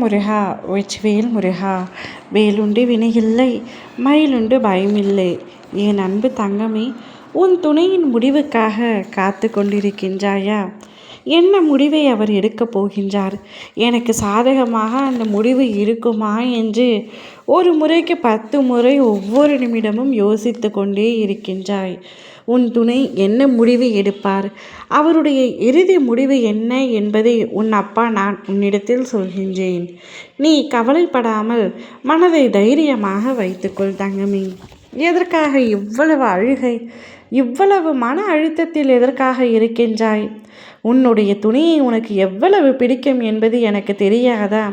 முருகா வெற்றிவேல் முருகா. வேலுண்டு வினையில்லை, மயிலுண்டு பயமில்லை. என் அன்பு தங்கமே, உன் துணையின் முடிவுக்காக காத்து கொண்டிருக்கின்றாயா? என்ன முடிவை அவர் எடுக்கப் போகின்றார்? எனக்கு சாதகமாக அந்த முடிவு இருக்குமா என்று ஒரு முறைக்கு 10 முறை ஒவ்வொரு நிமிடமும் யோசித்து கொண்டே இருக்கின்றாய். உன் துணை என்ன முடிவு எடுப்பார்? அவருடைய இறுதி முடிவு என்ன என்பதை உன் அப்பா நான் உன்னிடத்தில் சொல்கின்றேன். நீ கவலைப்படாமல் மனதை தைரியமாக வைத்துக்கொள் தங்கமே. எதற்காக இவ்வளவு அழுகை? இவ்வளவு மன அழுத்தத்தில் எதற்காக இருக்கின்றாய்? உன்னுடைய துணையை உனக்கு எவ்வளவு பிடிக்கும் என்பது எனக்கு தெரியாதா?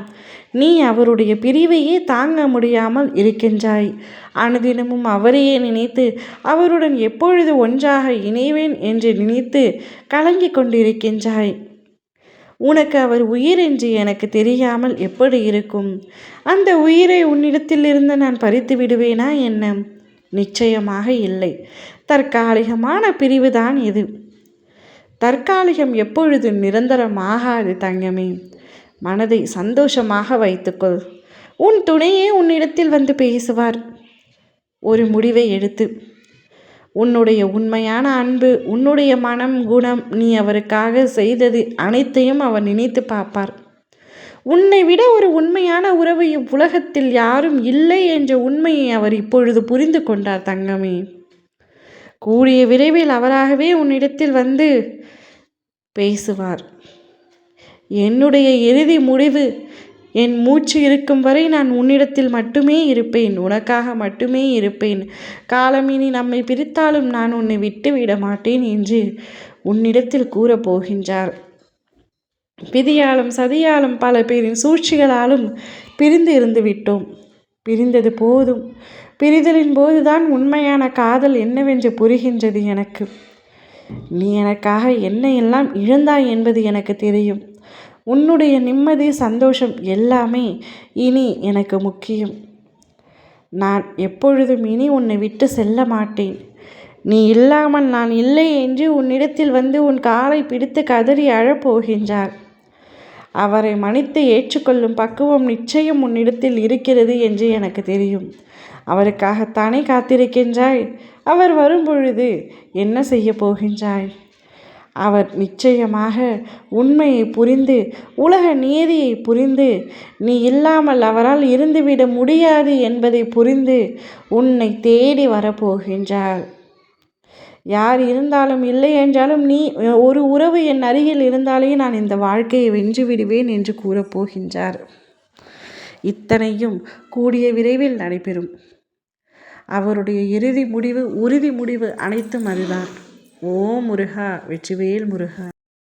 நீ அவருடைய பிரிவையே தாங்க முடியாமல் இருக்கின்றாய். அனுதினமும் அவரையே நினைத்து அவருடன் எப்பொழுது ஒன்றாக இணைவேன் என்று நினைத்து கலங்கி கொண்டிருக்கின்றாய். உனக்கு அவர் உயிர் என்று எனக்கு தெரியாமல் எப்படி இருக்கும்? அந்த உயிரை உன்னிடத்திலிருந்து நான் பறித்து விடுவேனா என்ன? நிச்சயமாக இல்லை. தற்காலிகமான பிரிவுதான் இது. தற்காலிகம் எப்பொழுது நிரந்தரமாகாது தங்கமே. மனதை சந்தோஷமாக வைத்துக்கொள். உன் துணையே உன்னிடத்தில் வந்து பேசுவார். ஒரு முடிவை எடுத்து உன்னுடைய உண்மையான அன்பு, உன்னுடைய மனம், குணம், நீ அவருக்காக செய்தது அனைத்தையும் அவர் நினைத்து பார்ப்பார். உன்னை விட ஒரு உண்மையான உறவு இவ்வுலகத்தில் யாரும் இல்லை என்ற உண்மையை அவர் இப்பொழுது புரிந்து கொண்டார் தங்கமே. கூடிய விரைவில் அவராகவே உன்னிடத்தில் வந்து பேசுவார். என்னுடைய இறுதி முடிவு, என் மூச்சு இருக்கும் வரை நான் உன்னிடத்தில் மட்டுமே இருப்பேன், உனக்காக மட்டுமே இருப்பேன். காலம் இனி நம்மை பிரித்தாலும் நான் உன்னை விட்டு விட மாட்டேன் என்று உன்னிடத்தில் கூறப்போகின்றார். விதியாலும் சதியாலும் பல பேரின் சூழ்ச்சிகளாலும் பிரிந்து இருந்து விட்டோம். பிரிந்தது போதும். பிரிதலின் போதுதான் உண்மையான காதல் என்னவென்று புரிகின்றது எனக்கு. நீ எனக்காக என்ன எல்லாம் இழந்தாய் என்பது எனக்கு தெரியும். உன்னுடைய நிம்மதி, சந்தோஷம் எல்லாமே இனி எனக்கு முக்கியம். நான் எப்பொழுதும் இனி உன்னை விட்டு செல்ல மாட்டேன். நீ இல்லாமல் நான் இல்லை என்று உன்னிடத்தில் வந்து உன் காலை பிடித்து கதறி அழப்போகின்றார். அவரை மன்னித்து ஏற்றுக்கொள்ளும் பக்குவம் நிச்சயம் உன்னிடத்தில் இருக்கிறது என்று எனக்கு தெரியும். அவருக்காகத்தானே காத்திருக்கின்றாய். அவர் வரும்பொழுது என்ன செய்ய போகின்றாய்? அவர் நிச்சயமாக உண்மையை புரிந்து, உலக நீதியை புரிந்து, நீ இல்லாமல் அவரால் இருந்துவிட முடியாது என்பதை புரிந்து உன்னை தேடி வரப்போகின்றார். யார் இருந்தாலும் இல்லை என்றாலும் நீ ஒரு உறவு என் அருகில் இருந்தாலே நான் இந்த வாழ்க்கையை வென்று விடுவேன் என்று கூறப்போகின்றார். இத்தனையும் கூடிய விரைவில் நடைபெறும். அவருடைய இறுதி முடிவு, உறுதி முடிவு அனைத்தும் அதுதான். ஓ முருகா, வெற்றிவேல் முருகா.